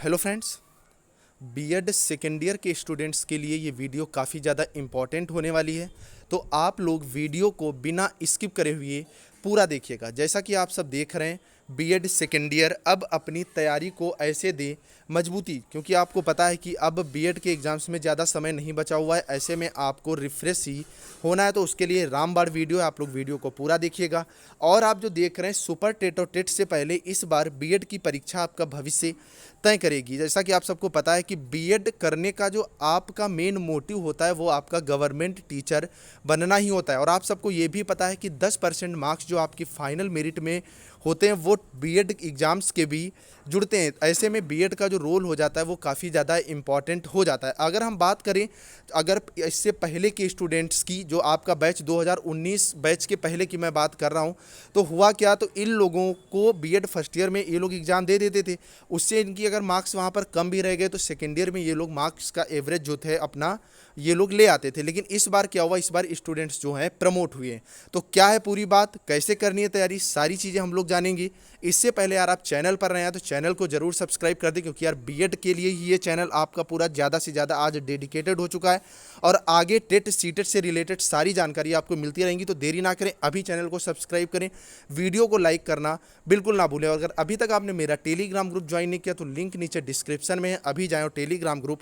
Hello friends. BEd second year के students के लिए ये वीडियो काफ़ी ज़्यादा इम्पॉर्टेंट होने वाली है, तो आप लोग वीडियो को बिना स्किप करे हुए पूरा देखिएगा। जैसा कि आप सब देख रहे हैं, बीएड सेकेंड ईयर अब अपनी तैयारी को ऐसे दे मजबूती, क्योंकि आपको पता है कि अब बीएड के एग्ज़ाम्स में ज़्यादा समय नहीं बचा हुआ है। ऐसे में आपको रिफ्रेश ही होना है, तो उसके लिए रामबाण वीडियो है, आप लोग वीडियो को पूरा देखिएगा। और आप जो देख रहे हैं, सुपर टेट और टेट से पहले इस बार बीएड की परीक्षा आपका भविष्य तय करेगी। जैसा कि आप सबको पता है कि बीएड करने का जो आपका मेन मोटिव होता है वो आपका गवर्नमेंट टीचर बनना ही होता है। और आप सबको ये भी पता है कि 10% मार्क्स जो आपकी फाइनल मेरिट में होते हैं वो बीएड एग्ज़ाम्स के भी जुड़ते हैं। ऐसे में बीएड का जो रोल हो जाता है वो काफ़ी ज़्यादा इम्पॉर्टेंट हो जाता है। अगर हम बात करें, अगर इससे पहले के स्टूडेंट्स की, जो आपका बैच 2019 बैच के पहले की मैं बात कर रहा हूँ, तो हुआ क्या, तो इन लोगों को बीएड फर्स्ट ईयर में ये लोग एग्ज़ाम दे देते थे। उससे इनकी अगर मार्क्स वहाँ पर कम भी रह गए तो सेकेंड ईयर में ये लोग मार्क्स का एवरेज जो थे अपना ये लोग ले आते थे। लेकिन इस बार क्या हुआ, इस बार स्टूडेंट्स जो हैं प्रमोट हुए हैं। तो क्या है पूरी बात, कैसे करनी है तैयारी, सारी चीज़ें हम लोग जानेंगे। इससे पहले यार आप चैनल पर रहे हैं तो चैनल को जरूर सब्सक्राइब कर दें, क्योंकि यार बीएड के लिए ही ये चैनल आपका पूरा ज़्यादा से ज़्यादा आज डेडिकेटेड हो चुका है। और आगे टेट सीटेट से रिलेटेड सारी जानकारी आपको मिलती रहेंगी। तो देरी ना करें, अभी चैनल को सब्सक्राइब करें, वीडियो को लाइक करना बिल्कुल ना भूलें। अगर अभी तक आपने मेरा टेलीग्राम ग्रुप ज्वाइन नहीं किया तो लिंक नीचे डिस्क्रिप्शन में है, अभी जाएं और टेलीग्राम ग्रुप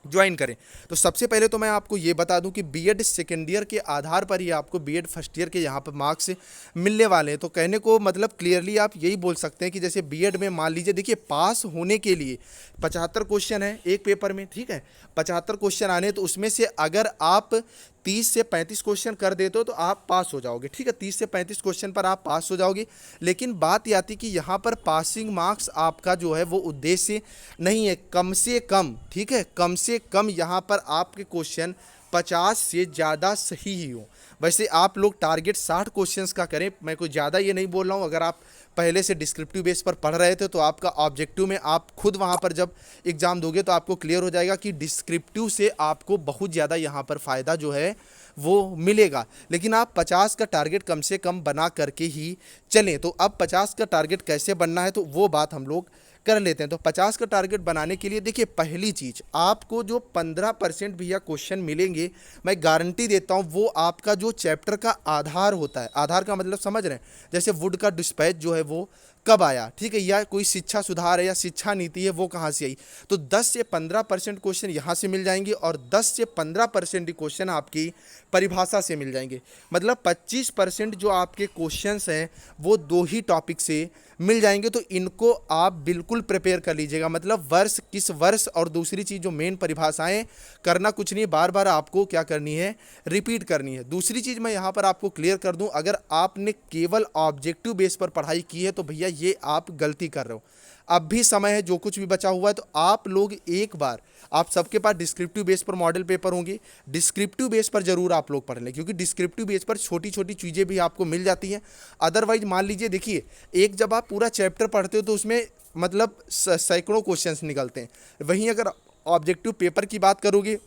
ज्वाइन करें। तो सबसे पहले तो मैं आपको ये बता दूं कि बीएड सेकेंड ईयर के आधार पर ही आपको बीएड फर्स्ट ईयर के यहाँ पर मार्क्स मिलने वाले हैं। तो कहने को मतलब क्लियरली आप यही बोल सकते हैं कि जैसे बीएड में मान लीजिए, देखिए पास होने के लिए 75 क्वेश्चन है एक पेपर में, ठीक है, 75 क्वेश्चन आने, तो उसमें से अगर आप 30 से 35 क्वेश्चन कर देते हो तो आप पास हो जाओगे, ठीक है, 30 से 35 क्वेश्चन पर आप पास हो जाओगे। लेकिन बात ये आती कि यहाँ पर पासिंग मार्क्स आपका जो है वो उद्देश्य नहीं है, कम से कम, ठीक है, कम से कम यहाँ पर आपके क्वेश्चन 50 से ज़्यादा सही ही हो। वैसे आप लोग टारगेट 60 क्वेश्चंस का करें, मैं कोई ज़्यादा ये नहीं बोल रहा हूँ। अगर आप पहले से डिस्क्रिप्टिव बेस पर पढ़ रहे थे तो आपका ऑब्जेक्टिव में आप खुद वहाँ पर जब एग्ज़ाम दोगे तो आपको क्लियर हो जाएगा कि डिस्क्रिप्टिव से आपको बहुत ज़्यादा यहाँ पर फ़ायदा जो है वो मिलेगा। लेकिन आप 50 का टारगेट कम से कम बना करके ही चलें। तो अब 50 का टारगेट कैसे बनना है तो वो बात हम लोग कर लेते हैं। तो 50 का टारगेट बनाने के लिए देखिए, पहली चीज़ आपको जो 15% भैया क्वेश्चन मिलेंगे, मैं गारंटी देता हूँ, वो आपका जो चैप्टर का आधार होता है, आधार का मतलब समझ रहे हैं, जैसे वुड का डिस्पैच जो है वो कब आया, ठीक है, या कोई शिक्षा सुधार है या शिक्षा नीति है वो कहाँ से आई, तो 10 से 15% क्वेश्चन यहाँ से मिल जाएंगे और 10 से 15% क्वेश्चन आपकी परिभाषा से मिल जाएंगे। मतलब 25% जो आपके क्वेश्चंस हैं वो दो ही टॉपिक से मिल जाएंगे। तो इनको आप बिल्कुल प्रिपेयर कर लीजिएगा। मतलब वर्ष किस वर्ष, और दूसरी चीज़ जो मेन परिभाषाएं करना कुछ नहीं, बार बार आपको क्या करनी है, रिपीट करनी है। दूसरी चीज़ मैं यहाँ पर आपको क्लियर कर दूँ, अगर आपने केवल ऑब्जेक्टिव बेस पर पढ़ाई की है तो भैया ये आप गलती कर रहे हो। अब भी समय है, जो कुछ भी बचा हुआ है तो आप लोग एक बार, आप सबके पास डिस्क्रिप्टिव बेस पर मॉडल पेपर होंगे, डिस्क्रिप्टिव बेस पर जरूर आप लोग पढ़ लें, क्योंकि डिस्क्रिप्टिव बेस पर छोटी छोटी चीज़ें भी आपको मिल जाती हैं। अदरवाइज मान लीजिए, देखिए, एक जब आप पूरा चैप्टर पढ़ते हो तो उसमें मतलब सैकड़ों क्वेश्चंस निकलते हैं। वहीं अगर ऑब्जेक्टिव पेपर की बात करोगे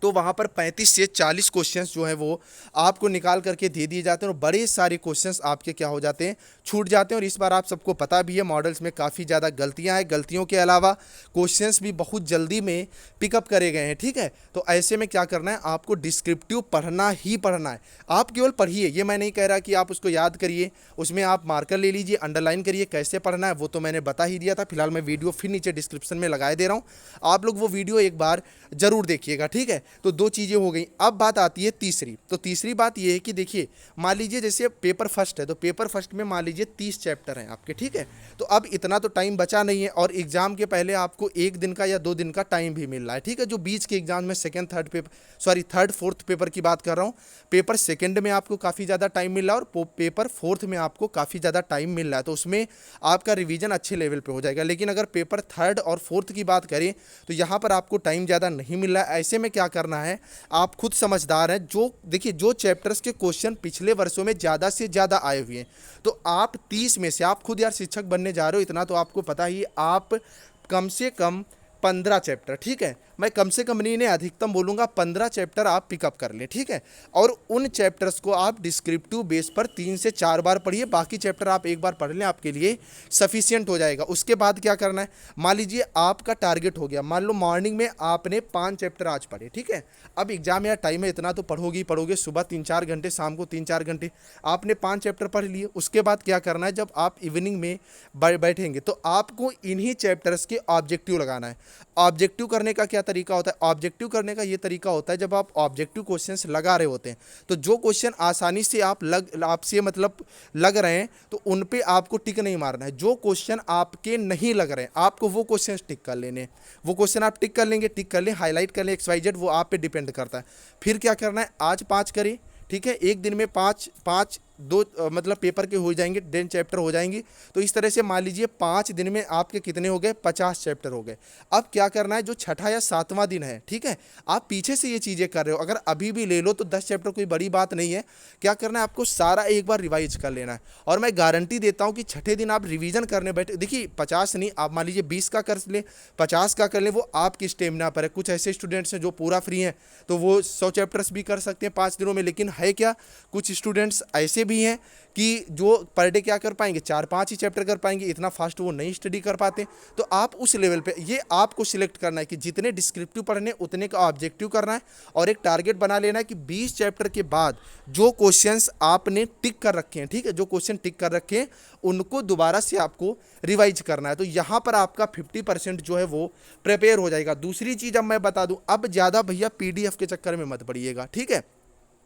तो वहाँ पर 35 से 40 क्वेश्चंस जो हैं वो आपको निकाल करके दे दिए जाते हैं और बड़े सारे क्वेश्चंस आपके क्या हो जाते हैं, छूट जाते हैं। और इस बार आप सबको पता भी है, मॉडल्स में काफ़ी ज़्यादा गलतियाँ हैं। गलतियों के अलावा क्वेश्चंस भी बहुत जल्दी में पिकअप करे गए हैं, ठीक है। तो ऐसे में क्या करना है, आपको डिस्क्रिप्टिव पढ़ना ही पढ़ना है। आप केवल पढ़िए, ये मैं नहीं कह रहा कि आप उसको याद करिए, उसमें आप मार्कर ले लीजिए, अंडरलाइन करिए, कैसे पढ़ना है वो तो मैंने बता ही दिया था। फिलहाल मैं वीडियो फिर नीचे डिस्क्रिप्शन में लगा दे रहा हूँ, आप लोग वो वीडियो एक बार ज़रूर देखिएगा, ठीक है। तो दो चीज़ें हो गई। अब बात आती है तीसरी। तो तीसरी बात ये है कि देखिए, मान लीजिए जैसे पेपर फर्स्ट है, तो पेपर फर्स्ट में मान लीजिए 30 चैप्टर हैं आपके, ठीक है। तो अब इतना तो टाइम बचा नहीं है और एग्जाम के पहले आपको 1 दिन का या 2 दिन का टाइम भी मिल रहा है, ठीक है। जो बीच के एग्जाम में second third paper, sorry third fourth paper की बात कर रहा हूँ, पेपर सेकंड में आपको काफ़ी ज़्यादा टाइम मिल रहा है और पेपर फोर्थ में आपको काफ़ी ज़्यादा टाइम मिल रहा है। तो उसमें आपका रिवीजन अच्छे लेवल पे हो जाएगा। लेकिन अगर पेपर थर्ड और फोर्थ की बात करें तो यहाँ पर आपको टाइम ज़्यादा नहीं मिल रहा है। ऐसे में क्या करना है, आप खुद समझदार हैं, जो देखिए जो चैप्टर्स के क्वेश्चन पिछले वर्षों में ज़्यादा से ज़्यादा आए हुए हैं, तो आप 30 में से, आप खुद यार शिक्षक बनने जा रहे हो, इतना तो आपको पता ही, आप कम से कम 15 चैप्टर, ठीक है। मैं कम से कम नहीं, अधिकतम बोलूँगा 15 चैप्टर आप पिकअप कर लें, ठीक है। और उन चैप्टर्स को आप डिस्क्रिप्टिव बेस पर 3 से 4 बार पढ़िए, बाकी चैप्टर आप एक बार पढ़ लें, आपके लिए सफिशियंट हो जाएगा। उसके बाद क्या करना है, मान लीजिए आपका टारगेट हो गया, मान लो मॉर्निंग में आपने 5 चैप्टर आज पढ़े, ठीक है। अब एग्जाम या टाइम है, इतना तो पढ़ोगे ही पढ़ोगे, सुबह 3-4 घंटे, शाम को 3-4 घंटे, आपने 5 चैप्टर पढ़ लिए। उसके बाद क्या करना है, जब आप इवनिंग में बैठेंगे तो आपको इन्हीं चैप्टर्स के ऑब्जेक्टिव लगाना है। ऑब्जेक्टिव करने का क्या तरीका होता है, ऑब्जेक्टिव करने का ये तरीका होता है, जब आप ऑब्जेक्टिव क्वेश्चंस लगा रहे होते हैं तो जो क्वेश्चन आसानी से आपसे मतलब लग रहे हैं तो उन पे आपको टिक नहीं मारना है। जो क्वेश्चन आपके नहीं लग रहे हैं आपको वो क्वेश्चन टिक कर लेने हैं। वो क्वेश्चन आप टिक कर लेंगे, टिक कर लें, हाईलाइट कर लें, XYZ, वो आप पे डिपेंड करता है। फिर क्या करना है, आज 5 करें, ठीक है। एक दिन में 5 दो मतलब पेपर के हो जाएंगे, 10 चैप्टर हो जाएंगे। तो इस तरह से मान लीजिए 5 दिन में आपके कितने हो गए, 50 चैप्टर हो गए। अब क्या करना है, जो छठा या 7वां दिन है, ठीक है, आप पीछे से ये चीज़ें कर रहे हो, अगर अभी भी ले लो तो 10 चैप्टर कोई बड़ी बात नहीं है। क्या करना है, आपको सारा एक बार रिवाइज कर लेना है। और मैं गारंटी देता हूँ कि छठे दिन आप रिवीजन करने बैठे, देखिए 50 नहीं, आप मान लीजिए 20 का कर लें, 50 का कर लें, वो आपकी स्टेमिना पर है। कुछ ऐसे स्टूडेंट्स हैं जो पूरा फ्री हैं तो वो 100 चैप्टर्स भी कर सकते हैं 5 दिनों में। लेकिन है क्या, कुछ स्टूडेंट्स ऐसे भी हैं कि जो पर डे क्या कर पाएंगे, 4-5 ही चैप्टर कर पाएंगे, इतना फास्ट वो नहीं स्टडी कर पाते। तो आप उस लेवल पे ये आपको सिलेक्ट करना है कि जितने डिस्क्रिप्टिव पढ़ने उतने का ऑब्जेक्टिव करना है। और एक टारगेट बना लेना है कि 20 चैप्टर के बाद जो क्वेश्चंस आपने टिक कर रखे हैं, ठीक है, जो क्वेश्चन टिक कर रखे हैं उनको दोबारा से आपको रिवाइज करना है। तो यहाँ पर आपका 50% जो है वो प्रिपेयर हो जाएगा। दूसरी चीज़ अब मैं बता दूँ, अब ज़्यादा भैया PDF के चक्कर में मत पड़िएगा, ठीक है।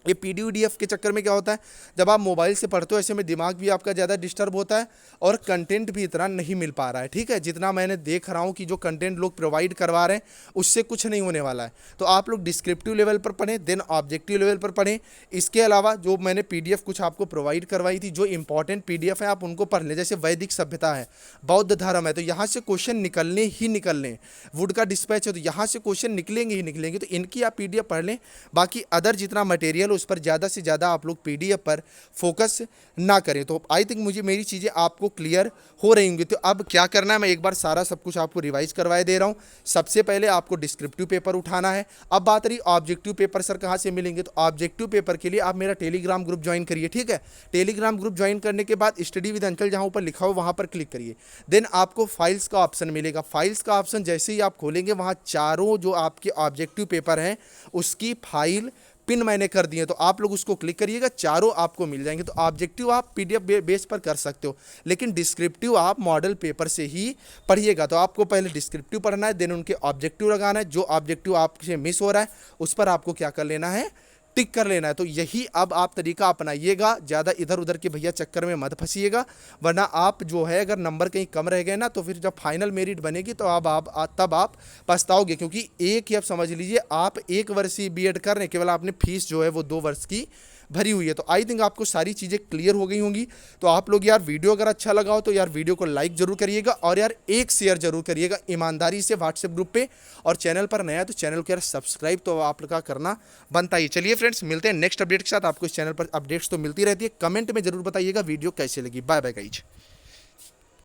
ये PDF के चक्कर में क्या होता है, जब आप मोबाइल से पढ़ते हो ऐसे में दिमाग भी आपका ज़्यादा डिस्टर्ब होता है और कंटेंट भी इतना नहीं मिल पा रहा है, ठीक है। जितना मैंने देख रहा हूँ कि जो कंटेंट लोग प्रोवाइड करवा रहे हैं उससे कुछ नहीं होने वाला है। तो आप लोग डिस्क्रिप्टिव लेवल पर पढ़ें, देन ऑब्जेक्टिव लेवल पर पढ़ें। इसके अलावा जो मैंने PDF कुछ आपको प्रोवाइड करवाई थी, जो इंपॉर्टेंट PDF है आप उनको पढ़ लें। जैसे वैदिक सभ्यता है, बौद्ध धर्म है, तो यहाँ से क्वेश्चन निकलने ही निकलने, वुड का डिस्पैच है तो यहाँ से क्वेश्चन निकलेंगे ही निकलेंगे, तो इनकी आप PDF पढ़ लें। बाकी अदर जितना मटेरियल उस पर ज़्यादा से ज़्यादा आप लोग PDF पर फोकस ना करें। तो आई थिंक मुझे मेरी चीज़ें आपको क्लियर हो रही होंगी। तो अब क्या करना है, मैं एक बार सारा सब कुछ आपको रिवाइज करवाए दे रहा हूँ। सबसे पहले आपको डिस्क्रिप्टिव पेपर उठाना है। अब बात रही ऑब्जेक्टिव पेपर सर कहाँ से मिलेंगे, तो ऑब्जेक्टिव पेपर के लिए आप मेरा टेलीग्राम ग्रुप ज्वाइन करिए, ठीक है। टेलीग्राम ग्रुप ज्वाइन करने के बाद स्टडी विद अंचल जहाँ ऊपर लिखा हो वहाँ पर क्लिक करिए। देन आपको फाइल्स का ऑप्शन मिलेगा। फाइल्स का ऑप्शन जैसे ही आप खोलेंगे वहाँ चारों जो आपके ऑब्जेक्टिव पेपर हैं उसकी फाइल पिन मैंने कर दिए, तो आप लोग उसको क्लिक करिएगा, चारों आपको मिल जाएंगे। तो ऑब्जेक्टिव आप PDF बेस पर कर सकते हो, लेकिन डिस्क्रिप्टिव आप मॉडल पेपर से ही पढ़िएगा। तो आपको पहले डिस्क्रिप्टिव पढ़ना है, देन उनके ऑब्जेक्टिव लगाना है। जो ऑब्जेक्टिव आपसे मिस हो रहा है उस पर आपको क्या कर लेना है, टिक कर लेना है। तो यही अब आप तरीका अपनाइएगा, ज़्यादा इधर उधर के भैया चक्कर में मत फंसिएगा, वरना आप जो है अगर नंबर कहीं कम रह गए ना तो फिर जब फाइनल मेरिट बनेगी तो अब तब आप पछताओगे। क्योंकि एक ही अब समझ लीजिए आप 1 वर्ष ही B.Ed कर रहे हैं, केवल आपने फीस जो है वो 2 वर्ष की भरी हुई है। तो आई थिंक आपको सारी चीज़ें क्लियर हो गई होंगी। तो आप लोग यार वीडियो अगर अच्छा लगा हो तो यार वीडियो को लाइक जरूर करिएगा और यार एक शेयर जरूर करिएगा ईमानदारी से व्हाट्सएप ग्रुप पे। और चैनल पर नया है तो चैनल को यार सब्सक्राइब तो आप लोग का करना बनता ही। चलिए फ्रेंड्स, मिलते हैं नेक्स्ट अपडेट के साथ। आपको इस चैनल पर अपडेट्स तो मिलती रहती है। कमेंट में जरूर बताइएगा वीडियो कैसे लगी। Bye bye guys.